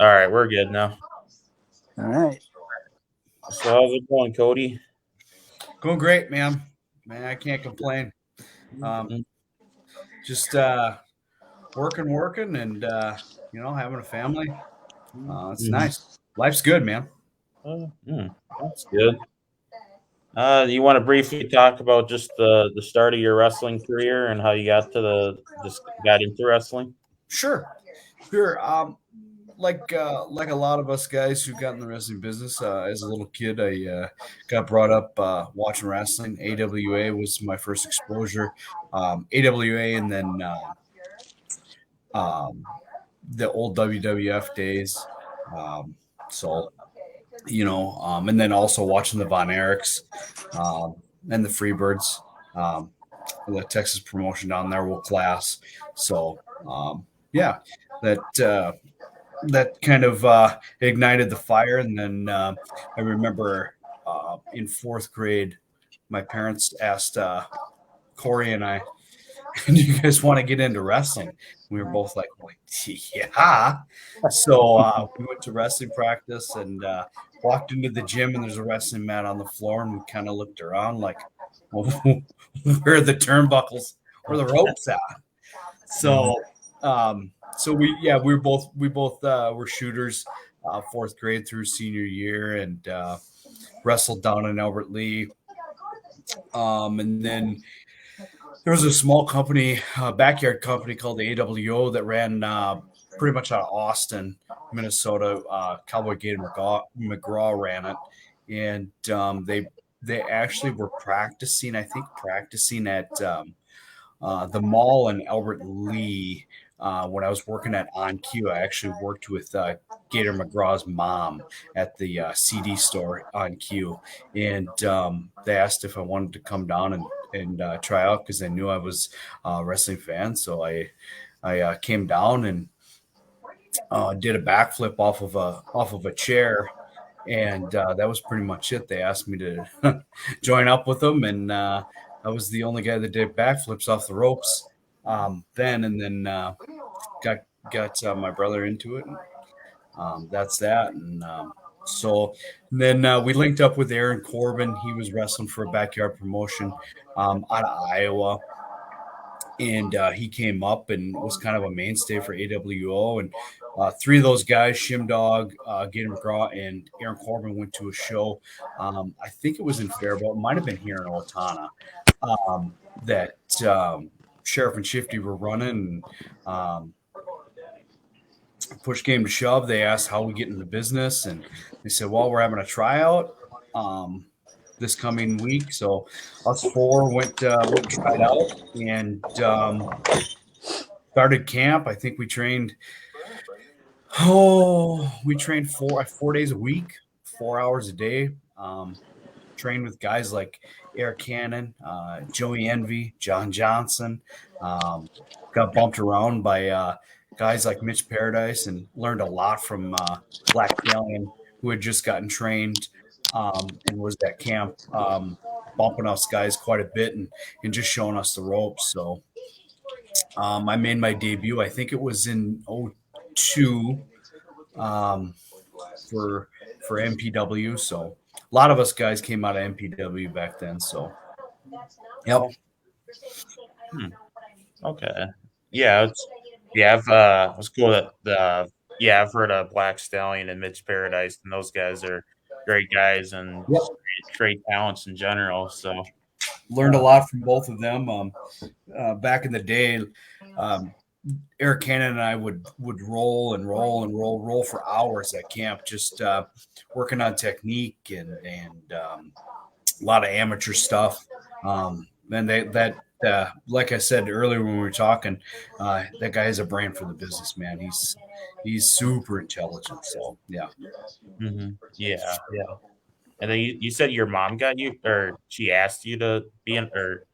All right, we're good now. All right. So how's it going, Cody? Going great, man. Man, I can't complain. Just working, and having a family. It's nice. Life's good, man. That's good. You want to briefly talk about just the start of your wrestling career and how you got to got into wrestling? Sure. Like a lot of us guys who got in the wrestling business, as a little kid, I got brought up watching wrestling. AWA was my first exposure. AWA, and then the old WWF days. And then also watching the Von Erichs and the Freebirds, the Texas promotion down there, world class. So that kind of ignited the fire. And then I remember in fourth grade, my parents asked Cory and I, "Do you guys want to get into wrestling?" We were both like, yeah. So we went to wrestling practice and walked into the gym, and there's a wrestling mat on the floor, and we kind of looked around like, well, where are the turnbuckles? Where are the ropes at? So we both were shooters, fourth grade through senior year, and wrestled down in Albert Lee. And then there was a small company, backyard company called the AWO that ran pretty much out of Austin, Minnesota. Cowboy Gator McGraw ran it, and they actually were practicing at the mall in Albert Lee. When I was working at On Q, I actually worked with Gator McGraw's mom at the CD store On Q, and they asked if I wanted to come down and try out because they knew I was a wrestling fan. So I came down and did a backflip off of a chair, and that was pretty much it. They asked me to join up with them, and I was the only guy that did backflips off the ropes then, and then got my brother into it, and that's that. And so then we linked up with Aaron Corbin. He was wrestling for a backyard promotion out of Iowa, and he came up and was kind of a mainstay for AWO. And three of those guys, Shimdog, Gator McGraw, and Aaron Corbin, went to a show. I think it was in Faribault. It might have been here in Owatonna. That Sheriff and Shifty were running. Push came to shove. They asked how we get into the business, and they said, "Well, we're having a tryout this coming week." So us four went tried out and started camp. I think we trained 4 days a week, 4 hours a day. Trained with guys like Eric Cannon, Joey Envy, John Johnson. Got bumped around by guys like Mitch Paradise, and learned a lot from Black Stallion, who had just gotten trained and was at camp, bumping us guys quite a bit and just showing us the ropes. So I made my debut. I think it was in 2002 for MPW. So a lot of us guys came out of MPW back then. So, yep. Okay. Yeah. It's cool that I've heard of Black Stallion and Mitch Paradise, and those guys are great guys and great talents in general. So learned a lot from both of them. Back in the day, Eric Cannon and I would roll for hours at camp, just working on technique and a lot of amateur stuff. And like I said earlier when we were talking, that guy has a brain for the business, man. He's super intelligent. So yeah. Mm-hmm. Yeah. And then you said your mom got you, or she asked you to be in, or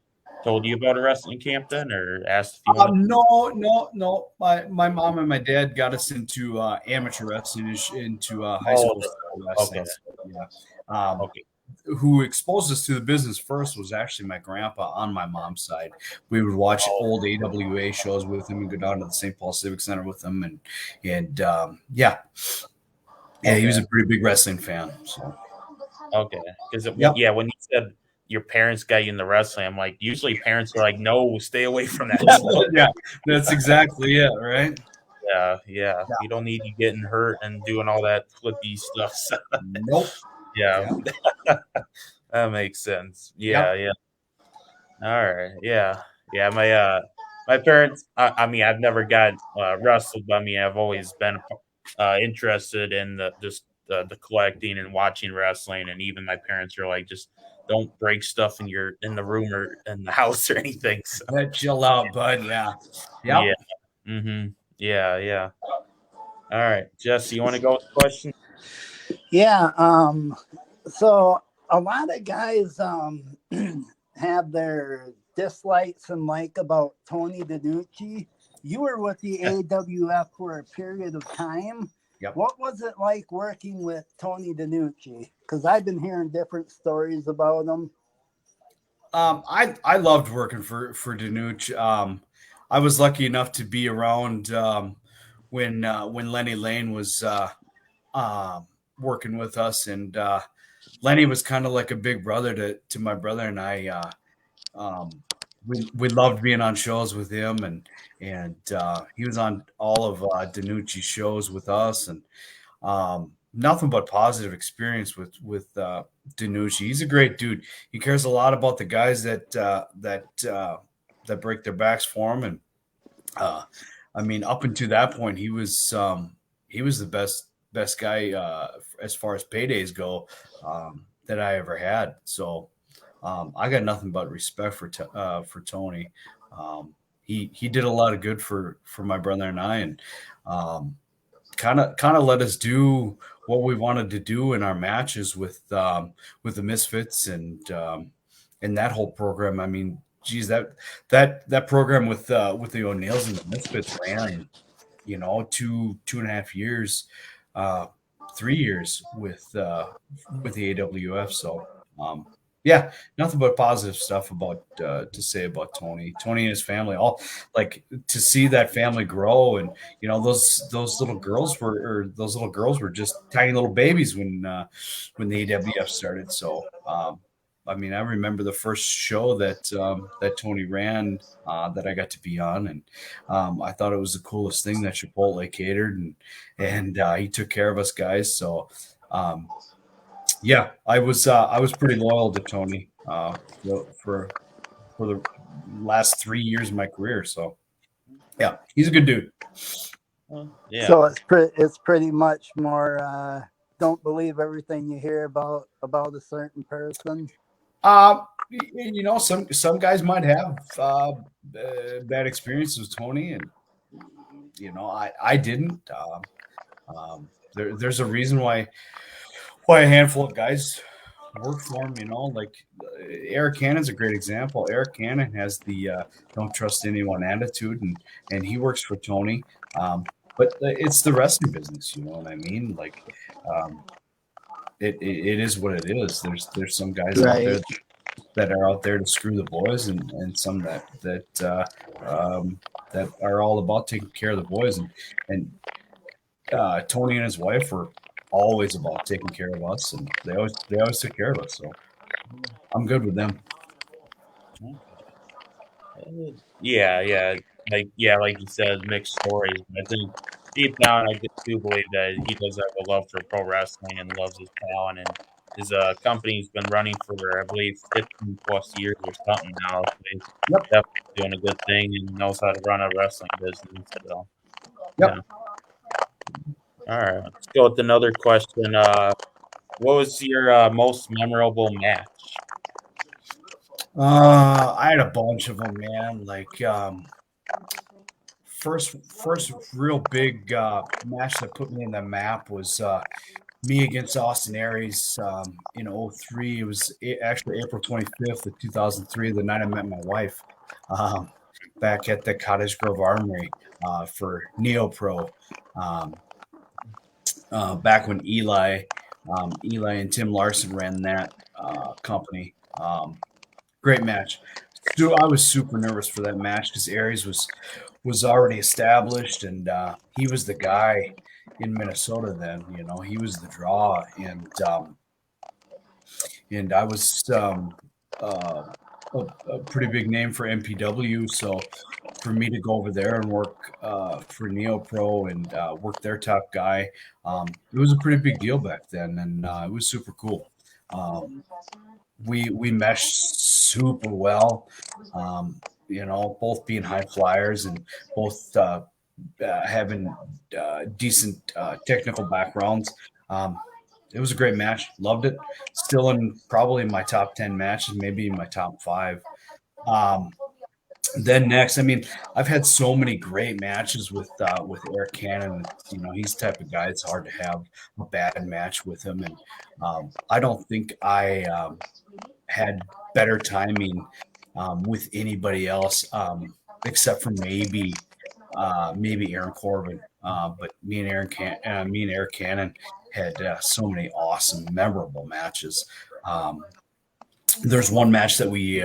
told you about a wrestling camp then, or asked if you No. My mom and my dad got us into amateur wrestling, into high school wrestling. Okay. So, yeah. Okay. who exposed us to the business first was actually my grandpa on my mom's side. We would watch old AWA shows with him and go down to the St. Paul Civic Center with him, and yeah, he was a pretty big wrestling fan. So Okay, because yep. yeah, when you said your parents got you into wrestling, I'm like, usually parents are like, no, stay away from that stuff. Yeah, that's exactly it, right? Yeah, you don't need you getting hurt and doing all that flippy stuff. So, Nope. yeah, Yeah. that makes sense. Yep. Yeah. All right. Yeah. My parents. I mean, I've never got wrestled, but I mean, I've always been interested in the collecting and watching wrestling, and even my parents are like, just don't break stuff in the room or in the house or anything. So Yeah, chill out, bud. Yeah. yeah. Yep. Mm-hmm. Yeah. All right, Jesse, you want to go with the question? Yeah. So a lot of guys have their dislikes and like about Tony DiNucci. You were with the AWF for a period of time. Yep. What was it like working with Tony DiNucci? Because I've been hearing different stories about him. I loved working for DiNucci. I was lucky enough to be around when Lenny Lane was uh, working with us, and Lenny was kind of like a big brother to my brother and I. We loved being on shows with him, and he was on all of DiNucci's shows with us, and nothing but positive experience with DiNucci. He's a great dude. He cares a lot about the guys that break their backs for him, and I mean, up until that point, he was the best guy as far as paydays go that I ever had. So I got nothing but respect for Tony. He did a lot of good for my brother and I, and kind of let us do what we wanted to do in our matches with the Misfits and that whole program. I mean, geez, that program with the O'Neils and the Misfits ran, 2.5 years, 3 years with the AWF. So yeah, nothing but positive stuff about to say about Tony and his family. All like to see that family grow, and those little girls were just tiny little babies when the AWF started. So I mean, I remember the first show that Tony ran that I got to be on, and I thought it was the coolest thing that Chipotle catered, and he took care of us guys. So yeah, I was pretty loyal to Tony for the last 3 years of my career. So yeah, he's a good dude. Yeah. So it's pretty much more don't believe everything you hear about a certain person. Some guys might have bad experiences with Tony, and I didn't. There's a reason why a handful of guys work for him. Like Eric Cannon's a great example. Eric Cannon has the don't trust anyone attitude, and he works for Tony. But it's the wrestling business, you know what I mean? Like, it is what it is. There's some guys out there that are out there to screw the boys, and some that are all about taking care of the boys, and Tony and his wife were always about taking care of us, and they always took care of us. So I'm good with them. Yeah. Like you said, mixed stories. I think deep down, I do believe that he does have a love for pro wrestling and loves his talent. And his company's been running for, I believe, 15 plus years or something now. So he's definitely doing a good thing and knows how to run a wrestling business. So, yeah. All right, let's go with another question. What was your most memorable match? I had a bunch of them, man. Like first real big match that put me in the map was me against Austin Aries in 03. It was actually April 25th of 2003, the night I met my wife, back at the Cottage Grove Armory for Neo Pro. Back when Eli Eli and Tim Larson ran that company. Great match. So I was super nervous for that match because Aries was already established, and he was the guy in Minnesota then. He was the draw, and I was a pretty big name for MPW. So for me to go over there and work for NeoPro and work their top guy, it was a pretty big deal back then, and it was super cool. We meshed super well. Both being high flyers and both having decent technical backgrounds. It was a great match. Loved it. Still in probably my top 10 matches, maybe my top 5. Then next, I mean, I've had so many great matches with Eric Cannon. He's the type of guy. It's hard to have a bad match with him, and I don't think I had better timing with anybody else except for maybe Aaron Corbin. But me and Eric Cannon had so many awesome, memorable matches. There's one match that we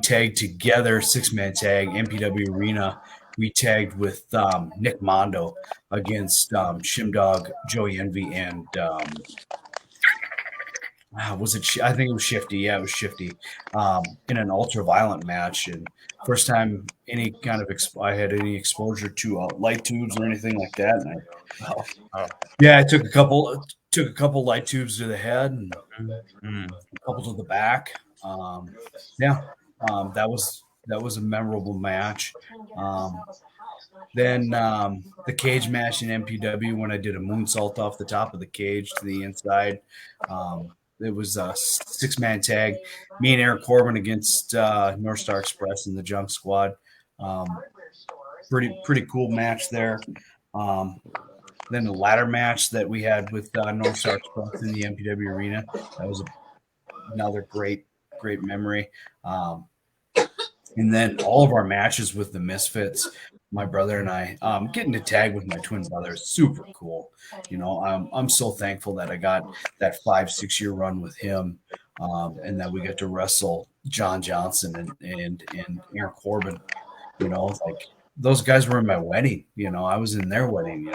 tagged together, 6-man tag, MPW Arena. We tagged with Nick Mondo against Shimdog, Joey Envy, and was it? I think it was Shifty. Yeah, it was Shifty in an ultra violent match, and first time any kind of I had any exposure to light tubes or anything like that. And I took a couple light tubes to the head and a couple to the back. That was a memorable match. Then the cage match in MPW when I did a moonsault off the top of the cage to the inside. It was a 6-man tag. Me and Aaron Corbin against North Star Express and the Junk Squad. Pretty cool match there. Then the ladder match that we had with North Star Express in the MPW arena. That was another great memory. And then all of our matches with the Misfits, my brother and I, getting to tag with my twin brother is super cool. I'm so thankful that I got that 5-6 year run with him, and that we got to wrestle John Johnson and Aaron Corbin. Like those guys were in my wedding. I was in their wedding.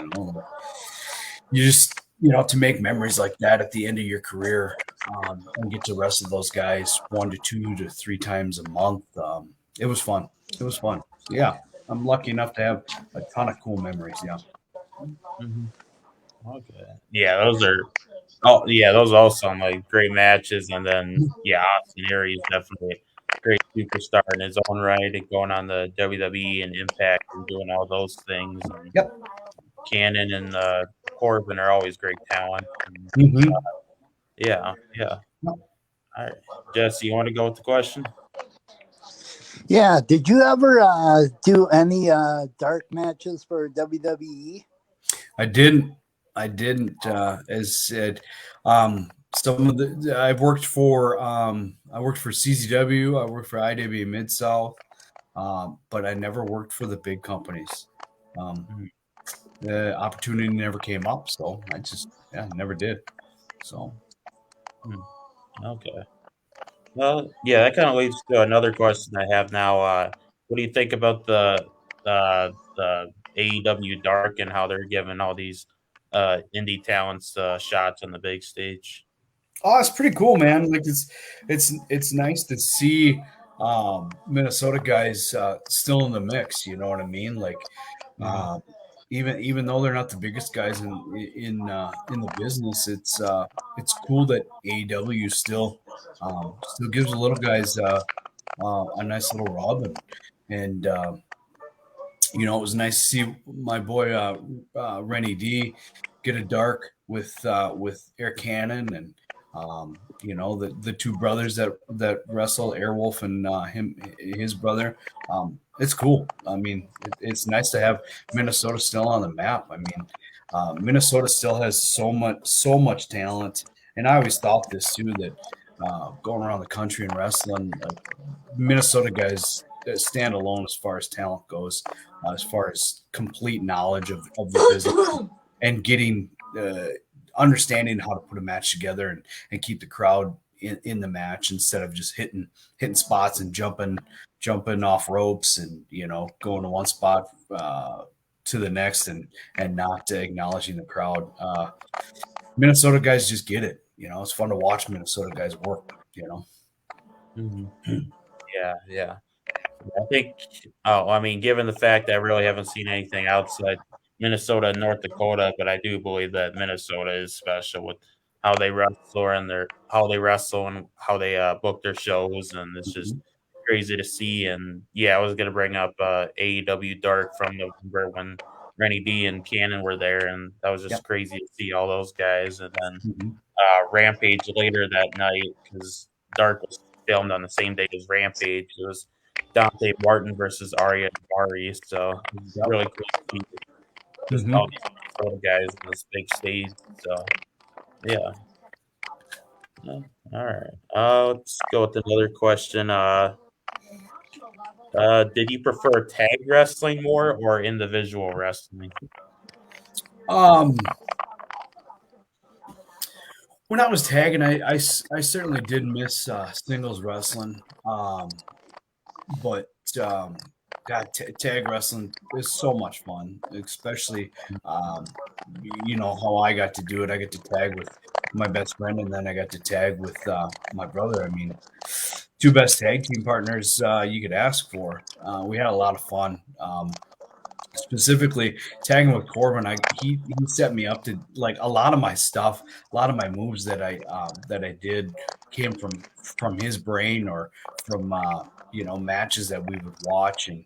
You just to make memories like that at the end of your career, and get to wrestle those guys 1 to 2 to 3 times a month. It was fun. Yeah. I'm lucky enough to have a ton of cool memories. Yeah. Mm-hmm. Okay. Yeah, those all sound like great matches. And then Austin Aries definitely a great superstar in his own right, and going on the WWE and Impact and doing all those things. And Yep. Cannon and Corbin are always great talent. And, Mm-hmm. yeah. All right, Jesse, you want to go with the question? Yeah. Did you ever do any dark matches for WWE? I didn't. As said, some of the I've worked for. I worked for CZW. I worked for IW Mid South, but I never worked for the big companies. The opportunity never came up, so I just never did. So. Okay. Well, yeah, that kind of leads to another question I have now. What do you think about the AEW Dark and how they're giving all these indie talents shots on the big stage? Oh, it's pretty cool, man. Like it's nice to see Minnesota guys still in the mix. You know what I mean? Like even though they're not the biggest guys in the business, it's cool that AEW still gives the little guys a nice little rub, and it was nice to see my boy Rennie D get a dark with Eric Cannon and the two brothers that wrestle, Airwolf and his brother. It's cool. I mean, it's nice to have Minnesota still on the map. I mean, Minnesota still has so much talent, and I always thought this too, that going around the country and wrestling, Minnesota guys stand alone as far as talent goes, as far as complete knowledge of the business and getting understanding how to put a match together and keep the crowd in the match instead of just hitting spots and jumping off ropes and going to one spot to the next and not acknowledging the crowd. Minnesota guys just get it. It's fun to watch Minnesota guys work. Mhm. Yeah. I think. Oh, I mean, given the fact that I really haven't seen anything outside Minnesota and North Dakota, but I do believe that Minnesota is special with how they wrestle and how they book their shows, and it's just Mhm. crazy to see. And yeah, I was gonna bring up AEW Dark from November when Rennie D and Cannon were there, and that was just Yep. crazy to see all those guys. And then Mhm. Rampage later that night because Dark was filmed on the same day as Rampage. It was Dante Martin versus Arya Daivari, so it was Yep. really cool to see just Mhm. all these Minnesota guys on this big stage. So yeah. All right. Let's go with another question. Did you prefer tag wrestling more or individual wrestling? Um, when I was tagging, I certainly did miss singles wrestling. But God, tag wrestling is so much fun, especially um, how I got to do it. I get to tag with my best friend, and then I got to tag with my brother. I mean, two best tag team partners you could ask for. We had a lot of fun. Specifically tagging with Corbin, he set me up to like a lot of my stuff, a lot of my moves that I did came from his brain or from matches that we would watch, and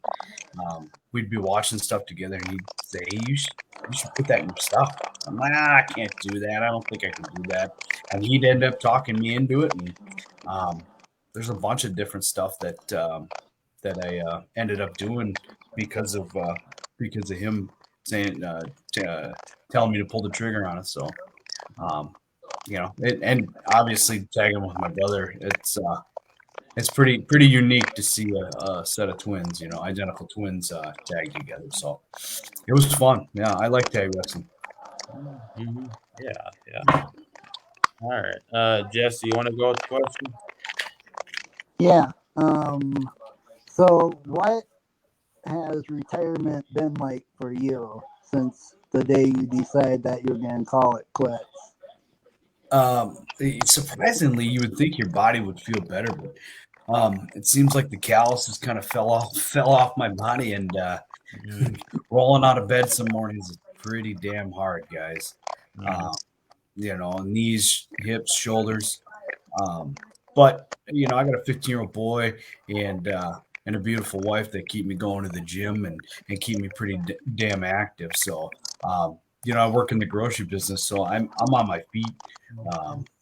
we'd be watching stuff together, and he'd say, "Hey, you should put that in your stuff." I'm like, I can't do that. I don't think I can do that. And he'd end up talking me into it, and um, there's a bunch of different stuff that I ended up doing because of him saying telling me to pull the trigger on it. So um, and obviously tagging with my brother, it's pretty unique to see a set of twins, identical twins tag together. So it was fun. Yeah, I like tag wrestling. Mm-hmm. Yeah. All right. Jesse, you want to go with the question? Yeah. So what has retirement been like for you since the day you decide that you're going to call it quits? Surprisingly, you would think your body would feel better, but it seems like the calluses kind of fell off my body, and Mm-hmm. rolling out of bed some mornings is pretty damn hard, guys. Uh, knees, hips, shoulders. Um, but I got a 15-year-old boy and a beautiful wife that keep me going to the gym and keep me pretty damn active. So I work in the grocery business, so I'm on my feet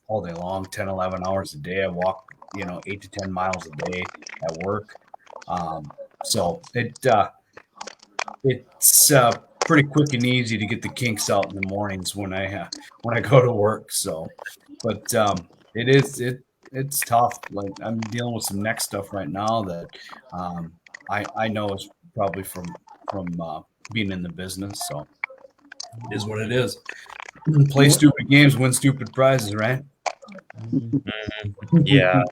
all day long, 10, 11 hours a day. I walk 8 to 10 miles a day at work. So it's pretty quick and easy to get the kinks out in the mornings when I go to work. So, but it's tough. Like I'm dealing with some neck stuff right now that I know is probably from being in the business. So it is what it is. Play stupid games, win stupid prizes, right? Yeah.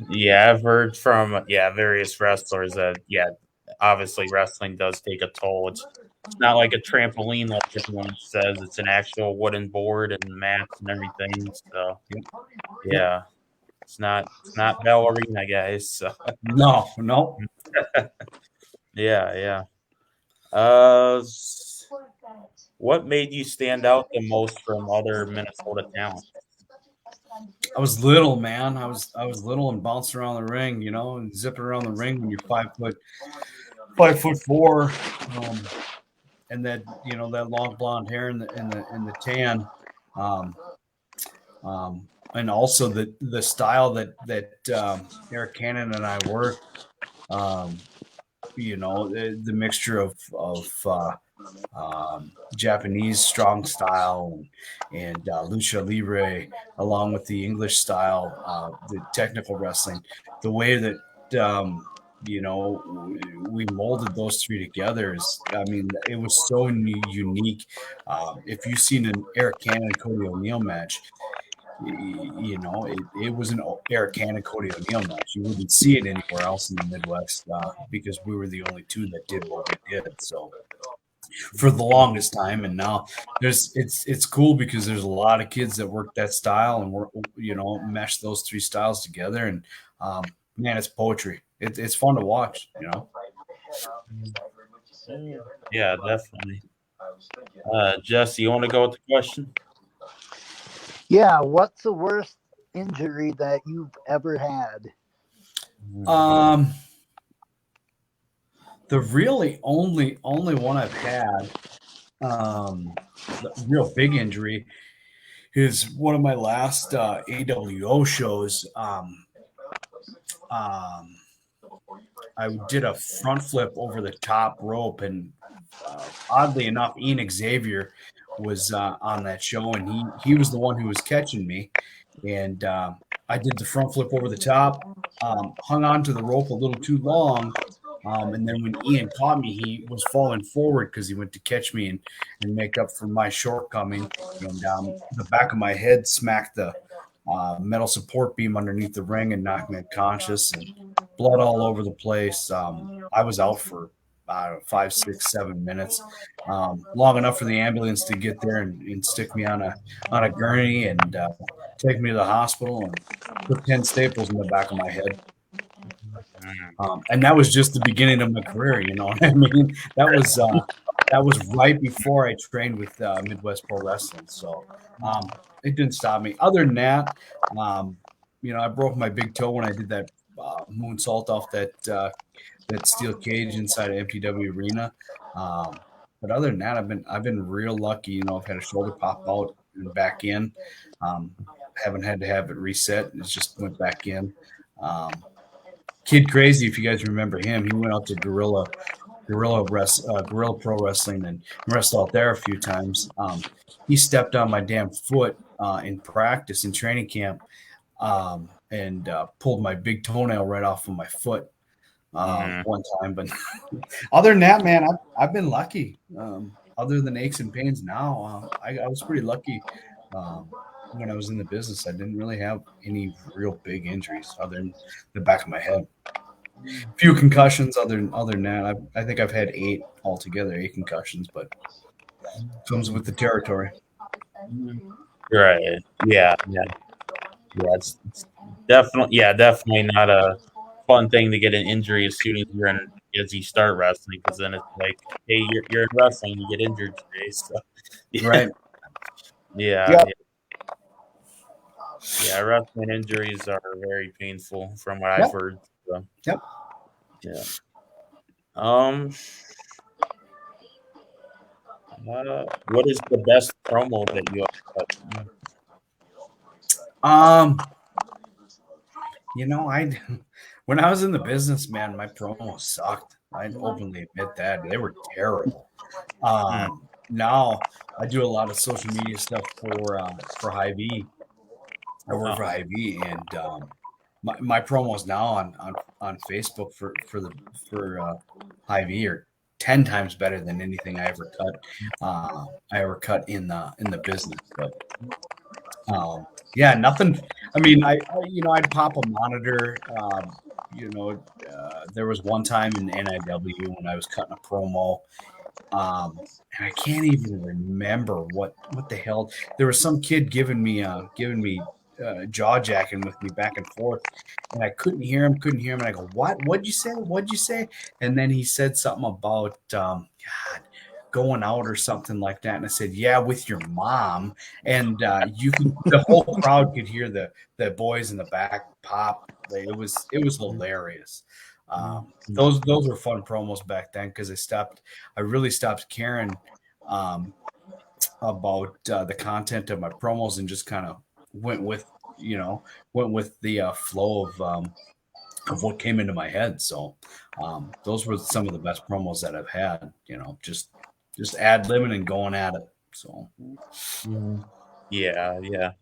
Yeah, I've heard from various wrestlers that obviously wrestling does take a toll. It's not like a trampoline like everyone says. It's an actual wooden board and mats and everything. So Yep. Yep. yeah, it's not ballerina guys. So No. yeah. What made you stand out the most from other Minnesota talent? I was little, man. I was little and bounced around the ring, and zipping around the ring when you're 5'4", and that long blonde hair and the tan, um, and also the style that Eric Cannon and I worked. The mixture of Japanese strong style and lucha libre, along with the English style, the technical wrestling, the way that we molded those three together. I mean, it was so unique. If you've seen an Eric Cannon Cody O'Neil match, it was an Eric Cannon Cody O'Neil match. You wouldn't see it anywhere else in the Midwest because we were the only two that did what we did. So for the longest time, and now it's cool because there's a lot of kids that work that style and work, mesh those three styles together, and man, it's poetry. It's fun to watch. Yeah, definitely. Jesse, you want to go with the question? Yeah, what's the worst injury that you've ever had? The really only one I've had, the real big injury, is one of my last AWO shows. I did a front flip over the top rope, and oddly enough, Ian Xavier was on that show, and he was the one who was catching me, and I did the front flip over the top, hung on to the rope a little too long, and then when Ian caught me, he was falling forward because he went to catch me and make up for my shortcoming, and the back of my head smacked the metal support beam underneath the ring and knocked me unconscious, and blood all over the place. I was out for 5, 6, 7 minutes, long enough for the ambulance to get there and stick me on a gurney and take me to the hospital and put 10 staples in the back of my head. And that was just the beginning of my career. You know what I mean? That was right before I trained with Midwest Pro Wrestling. So it didn't stop me. Other than that, I broke my big toe when I did that moonsault off that steel cage inside of MTW Arena. But other than that, I've been real lucky. I've had a shoulder pop out and back in. Haven't had to have it reset. It just went back in. Kid Crazy, if you guys remember him, he went out to Gorilla Pro Wrestling and wrestled out there a few times. He stepped on my damn foot in practice in training camp and pulled my big toenail right off of my foot one time. But other than that, man, I've been lucky. Other than aches and pains now, I was pretty lucky. When I was in the business, I didn't really have any real big injuries other than the back of my head. A few concussions. Other than that, I think I've had 8 altogether, 8 concussions, but comes with the territory. Right. Yeah. It's definitely not a fun thing to get an injury as soon as you start wrestling, because then it's like, hey, you're in wrestling, you get injured today. So, yeah. Right. Yeah. Yeah, wrestling injuries are very painful from what I've heard. So. Yep. Yeah. What is the best promo that you have? When I was in the business, man, my promos sucked. I'd openly admit that. They were terrible. Now I do a lot of social media stuff for Hy-Vee. I work for Hy-Vee, and my promos now on Facebook for Hy-Vee are 10 times better than anything I ever cut in the business. But yeah, nothing. I mean, I'd pop a monitor. There was one time in NIW when I was cutting a promo, and I can't even remember what the hell. There was some kid giving me jaw jacking with me back and forth, and I couldn't hear him. And I go, what'd you say? And then he said something about God, going out or something like that. And I said, yeah, with your mom. And the whole crowd could hear the boys in the back pop. It was hilarious. Those were fun promos back then, because I really stopped caring about the content of my promos and just kind of went with the flow of what came into my head. So those were some of the best promos that I've had, just ad-libbing and going at it. So Yeah.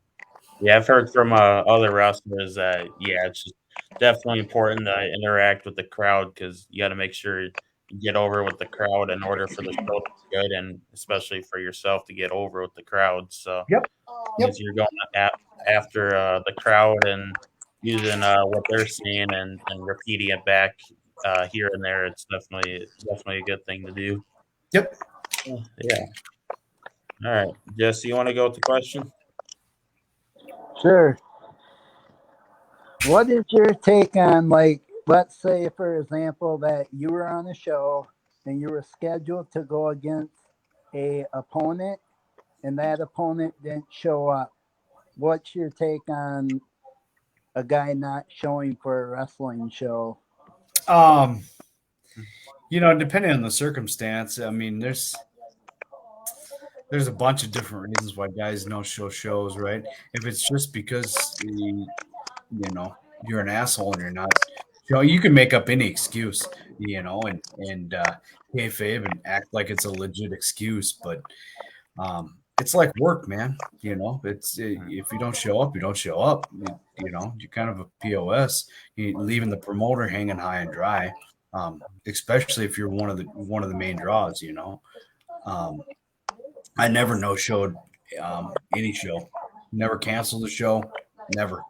I've heard from other wrestlers that it's just definitely important to interact with the crowd because you got to make sure you get over with the crowd in order for the show to be good, and especially for yourself to get over with the crowd. So Yep. Yep. as you're going after the crowd and using what they're saying and repeating it back here and there, it's definitely a good thing to do. Yep. Yeah. All right, Jesse, you want to go with the question? Sure. What is your take on, like, let's say, for example, that you were on a show and you were scheduled to go against a opponent and that opponent didn't show up? What's your take on a guy not showing for a wrestling show? Um, depending on the circumstance, I mean, there's a bunch of different reasons why guys no show shows, right? If it's just because you're an asshole and you're not, you can make up any excuse, and kayfabe and act like it's a legit excuse, but it's like work, man. If you don't show up, you don't show up. You're kind of a POS. You're leaving the promoter hanging high and dry, especially if you're one of the main draws. Um, I never no showed any show. Never canceled a show. Never.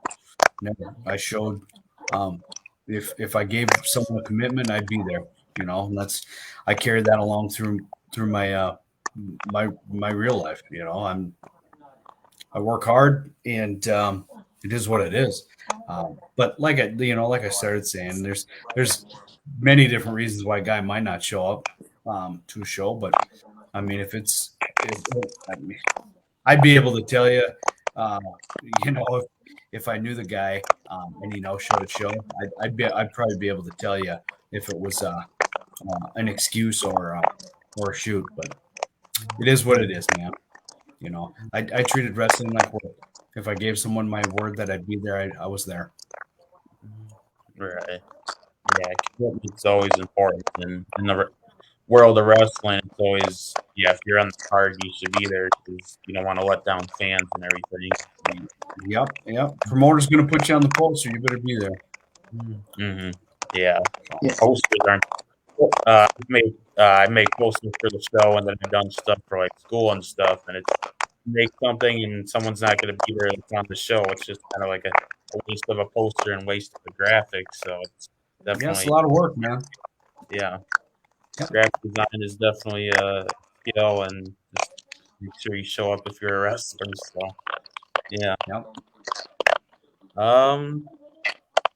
I showed. If I gave someone a commitment, I'd be there. And I carried that along through my my real life. I work hard, and it is what it is. But like I started saying, there's many different reasons why a guy might not show up to a show. But I mean, I'd be able to tell you, if I knew the guy and showed a show, I'd probably be able to tell you if it was an excuse or a shoot. But it is what it is, man. I treated wrestling like work. If I gave someone my word that I'd be there, I was there. Right. Yeah, commitment's always important in the world of wrestling. It's always if you're on the card, you should be there because you don't want to let down fans and everything. Yep. Promoter's going to put you on the poster. You better be there. Mm-hmm. Yeah. Posters aren't. I make posters for the show, and then I've done stuff for like school and stuff. And it's make something, and someone's not going to be there on the show. It's just kind of like a waste of a poster and waste of a graphic. So it's definitely it's a lot of work, man. Yeah. Graphic design is definitely a skill, and just make sure you show up if you're a wrestler. So, yeah. Yep.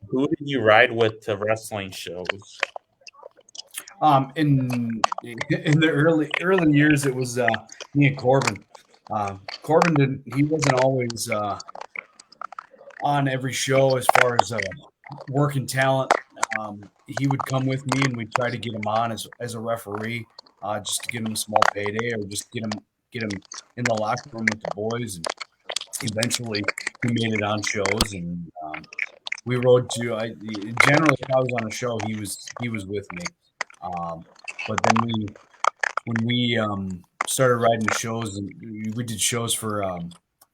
Who did you ride with to wrestling shows? In the early years, it was me and Corbin. Corbin he wasn't always on every show as far as working talent. He would come with me, and we'd try to get him on as a referee, just to get him a small payday, or just get him in the locker room with the boys. And eventually, he made it on shows, and we rode to. Generally, if I was on a show, he was with me. But then when we started riding the shows, and we did shows for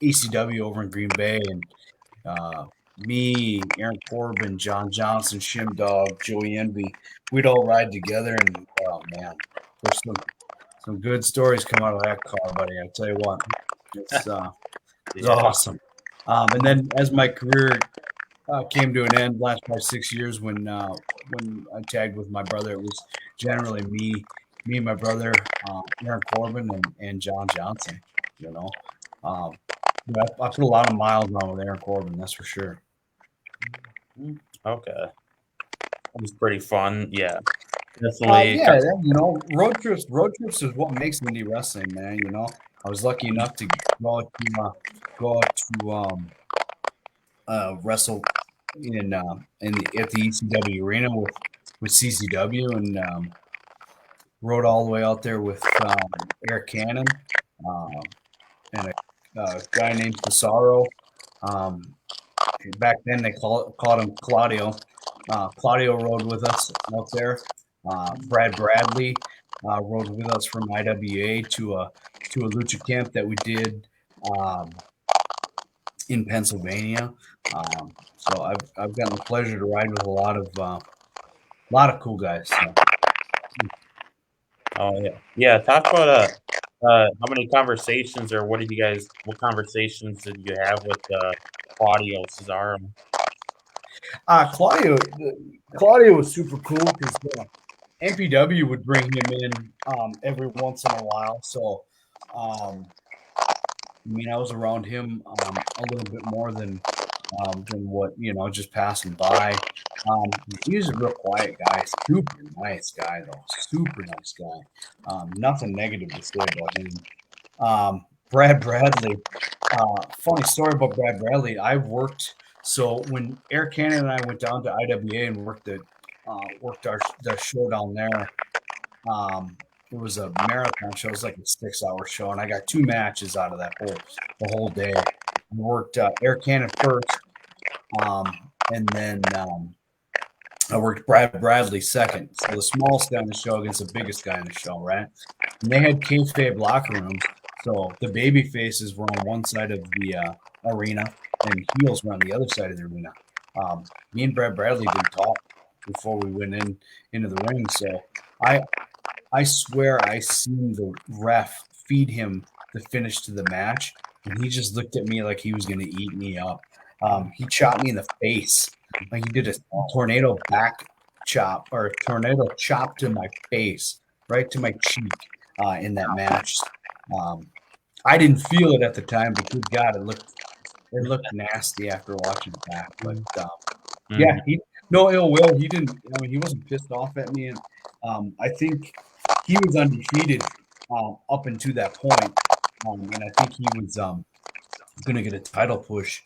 ECW over in Green Bay, and me, Aaron Corbin, John Johnson, Shim Dog, Joey Envy, we'd all ride together, and oh man, there's some good stories come out of that car, buddy. I tell you what, it's awesome. And then as my career came to an end last 6 years, when I tagged with my brother, it was generally me and my brother, Aaron Corbin, and John Johnson. I put a lot of miles on with Aaron Corbin, that's for sure. Okay, that was pretty fun. Yeah, definitely. Road trips is what makes indie wrestling, man. I was lucky enough to go out to wrestle at the ECW arena with CCW, and rode all the way out there with Eric Cannon and a guy named Cesaro. Back then they called him Claudio. Claudio rode with us out there. Brad Bradley rode with us from IWA to a lucha camp that we did in Pennsylvania. So I've gotten the pleasure to ride with a lot of cool guys. So. Oh yeah. Talk about how many conversations or what conversations did you have with Claudio Cesaro? Claudio was super cool because MPW would bring him in every once in a while. So, I was around him a little bit more than what just passing by. He's a real quiet guy, super nice guy though, super nice guy. Nothing negative to say about him. Brad Bradley, funny story about Brad Bradley. So when Eric Cannon and I went down to IWA and worked the show down there. It was a marathon show. It was like a 6-hour show, and I got 2 matches out of the whole day. I worked Eric Cannon first, and then I worked Brad Bradley second. So the smallest guy in the show against the biggest guy in the show, right? And they had kayfabe locker rooms, so the baby faces were on one side of the arena, and heels were on the other side of the arena. Me and Brad Bradley didn't talk before we went into the ring, so I swear I seen the ref feed him the finish to the match, and he just looked at me like he was going to eat me up. He chopped me in the face. Like he did a tornado back chop or a tornado chop to my face, right to my cheek in that match. I didn't feel it at the time, but good God, it looked nasty after watching it back. But yeah, no ill will. He didn't. He wasn't pissed off at me, and I think he was undefeated up until that point, and I think he was going to get a title push,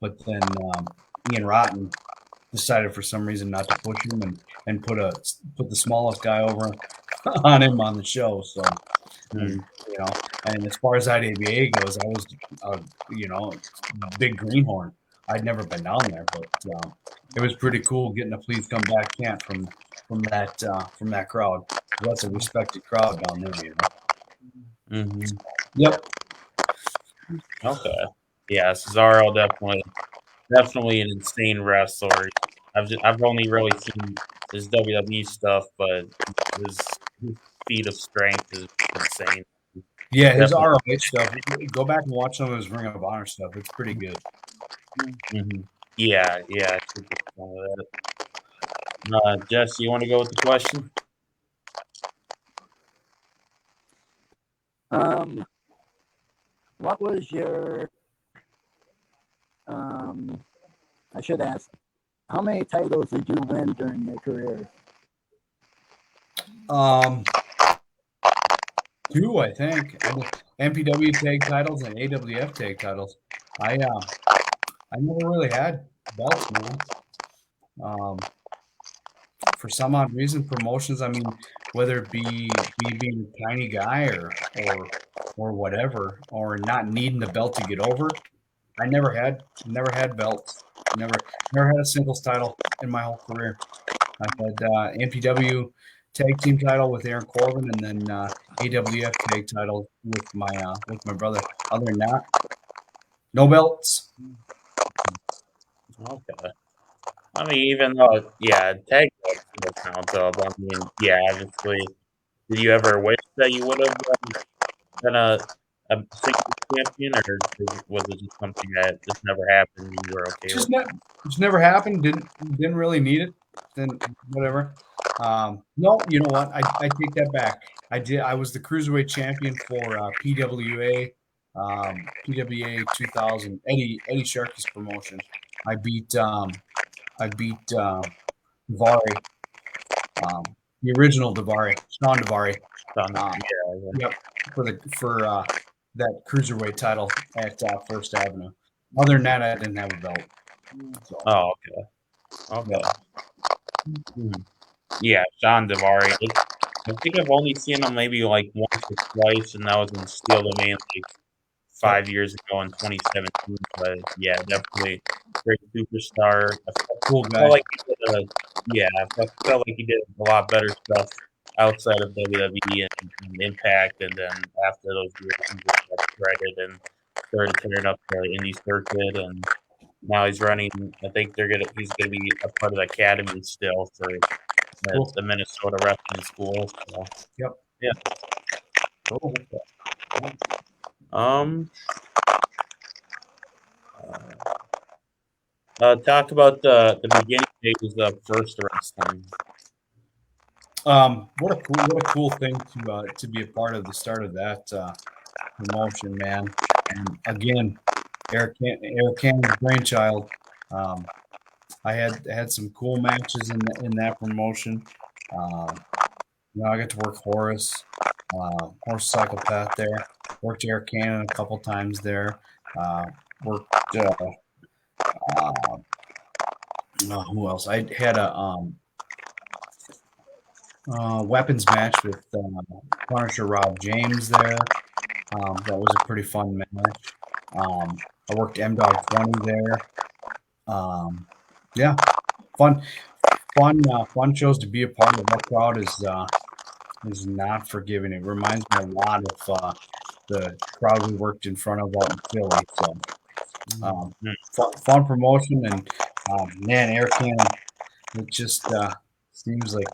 but then Ian Rotten decided for some reason not to push him and put the smallest guy over on him on the show. So, and as far as IWA goes, I was big greenhorn. I'd never been down there, but it was pretty cool getting a please come back chant from that crowd. That's a respected crowd down there, Mm-hmm. Yep. Okay. Yeah, Cesaro definitely an insane wrestler. I've only really seen his WWE stuff, but his feat of strength is insane. Yeah, his ROH stuff. Go back and watch some of his Ring of Honor stuff. It's pretty good. Mm-hmm. Yeah. Jess, you want to go with the question? What was your I should ask, how many titles did you win during your career? 2, I think. MPW tag titles and AWF tag titles. I never really had belts, man. For some odd reason, promotions. Whether it be me being a tiny guy or whatever, or not needing the belt to get over, I never had belts. Never had a singles title in my whole career. I had MPW tag team title with Aaron Corbin, and then AWF tag title with my brother. Other than that, no belts. Okay. Even though, tag belts still count up. Obviously, did you ever wish that you would have been a single champion, or was it just something that just never happened and you were okay with it? Just never happened. Didn't really need it. Then whatever. No, you know what? I take that back. I was the cruiserweight champion for PWA 2000 Eddie Sharkey's promotion. I beat Davari, the original Davari, Sean Davari. Yep, for that cruiserweight title at First Avenue. Other than that, I didn't have a belt. So. Oh, okay. Yeah, Sean Davari. I think I've only seen him maybe like once or twice, and that was in Steel Domain like 5 years ago in 2017. But yeah, definitely great superstar. Cool guy. I felt like he did a lot better stuff outside of WWE and Impact, and then after those years, he just got shredded and started tearing up the indie circuit, and now he's running. I think he's gonna be a part of the academy still for Cool. the Minnesota Wrestling School. So Yep. yeah, cool. Um, talk about the beginning days of First Wrestling. What a cool thing to be a part of the start of that promotion, man. And again, Eric Cannon's brainchild. I had some cool matches in that promotion. I got to work Horace Psychopath there. Worked Eric Cannon a couple times there. Worked who else? I had a weapons match with Punisher Rob James there. That was a pretty fun match. I worked M Dog 20 there. Yeah, fun shows to be a part of. That crowd is not forgiving. It reminds me a lot of the crowd we worked in front of out in Philly. So fun promotion, and man, Eric Cannon, it just seems like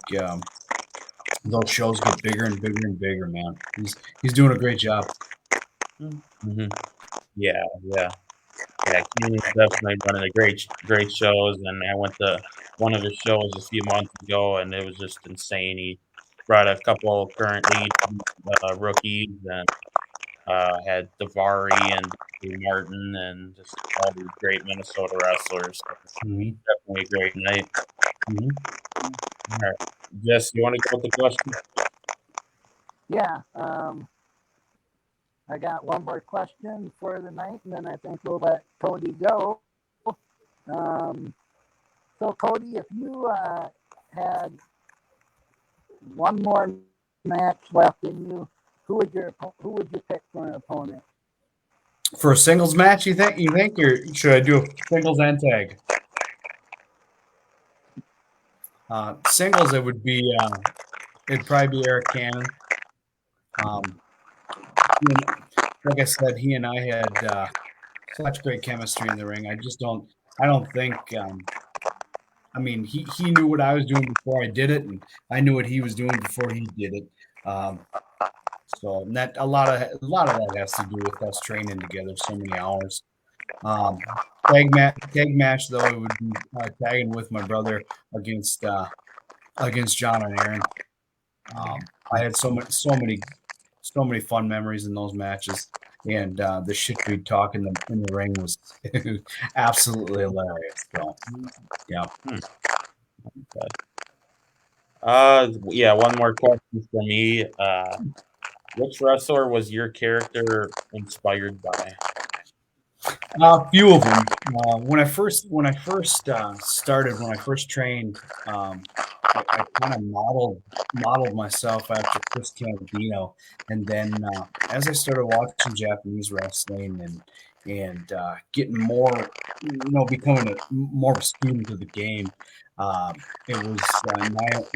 those shows get bigger and bigger and bigger, man. He's doing a great job. Mm-hmm. Yeah. Keenan's definitely one of the great shows, and I went to one of his shows a few months ago, and it was just insane. He brought a couple currently rookies, and had Davari and Dave Martin, and just all these great Minnesota wrestlers. So definitely a great night. All right, Jess, you want to go with the question? Yeah. I got one more question for the night, and then I think we'll let Cody go. So, Cody, if you had one more match left in you, who would you pick for an opponent? For a singles match, you think, or should I do a singles and tag? Singles, it would be it'd probably be Eric Cannon. Like I said, he and I had such great chemistry in the ring. I don't think. I mean, he knew what I was doing before I did it, and I knew what he was doing before he did it. So that a lot of that has to do with us training together so many hours. Tag match though, it would be tagging with my brother against John and Aaron. I had so many fun memories in those matches, and the shit we'd talk in the ring was absolutely hilarious. So, yeah. Yeah. One more question for me. Which wrestler was your character inspired by? A few of them. When I first started, when I first trained, I kind of modeled myself after Chris Candido, and then as I started watching Japanese wrestling and getting more, becoming more of a student of the game, it was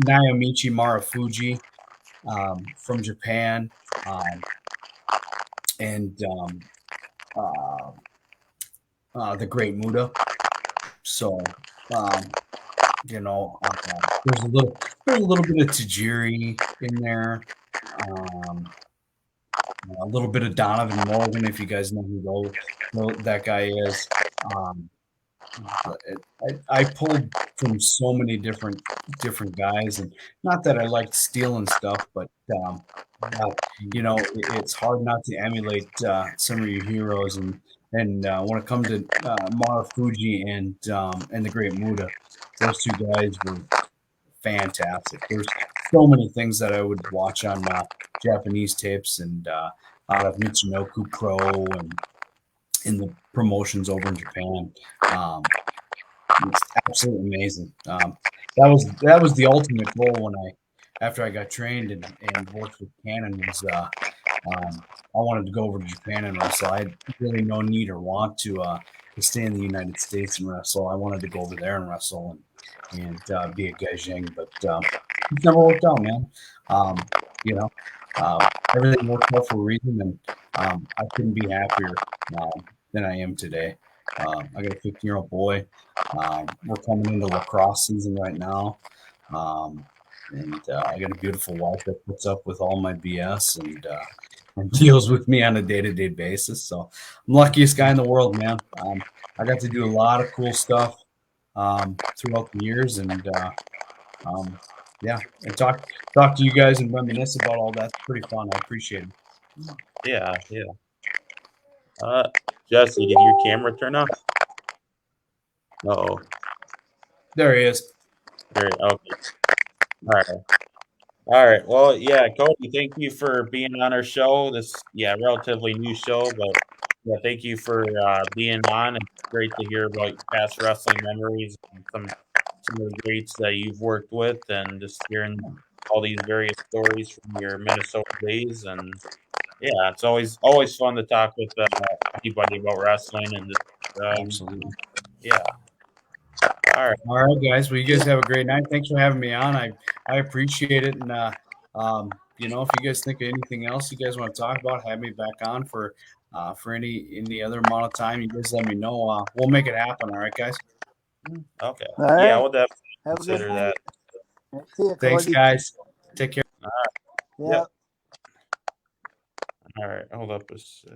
Naomichi Marufuji from Japan, and the Great Muda. So, there's a little bit of Tajiri in there, a little bit of Donovan Morgan, if you guys know who that guy is. I pulled from so many different guys, and not that I liked stealing stuff, but it's hard not to emulate some of your heroes, and when it comes to Marufuji and the Great Muda, those two guys were fantastic. There's so many things that I would watch on Japanese tapes and out of Michinoku Pro and in the promotions over in Japan. It's absolutely amazing. That was the ultimate goal after I got trained and worked with Cannon was I wanted to go over to Japan and wrestle. I had really no need or want to stay in the United States and wrestle. I wanted to go over there and wrestle and be a gaijin, but it's never worked out, man. Everything worked out for a reason, and I couldn't be happier than I am today. I got a 15-year-old boy. We're coming into lacrosse season right now. And I got a beautiful wife that puts up with all my BS and deals with me on a day-to-day basis. So I'm the luckiest guy in the world, man. I got to do a lot of cool stuff throughout the years, and yeah, and talk to you guys and reminisce about all that. It's pretty fun. I appreciate it. Yeah, yeah. Jesse, did your camera turn off? Uh-oh. There he is. Great. Okay. All right. All right. Well, yeah, Cody, thank you for being on our show. This, relatively new show, but yeah, thank you for being on. It's great to hear about your past wrestling memories and some of the greats that you've worked with, and just hearing all these various stories from your Minnesota days. And yeah, it's always fun to talk with anybody about wrestling and just, Absolutely. yeah. All right. All right, guys. Well, you guys have a great night. Thanks for having me on. I appreciate it. And you know, if you guys think of anything else you guys want to talk about, have me back on for any other amount of time. You guys let me know. We'll make it happen. All right, guys. Okay. All Yeah, right. we'll definitely Have a good consider night. that. See you, Thanks, Cody. guys. Take care. Yeah. All right. Hold up a sec.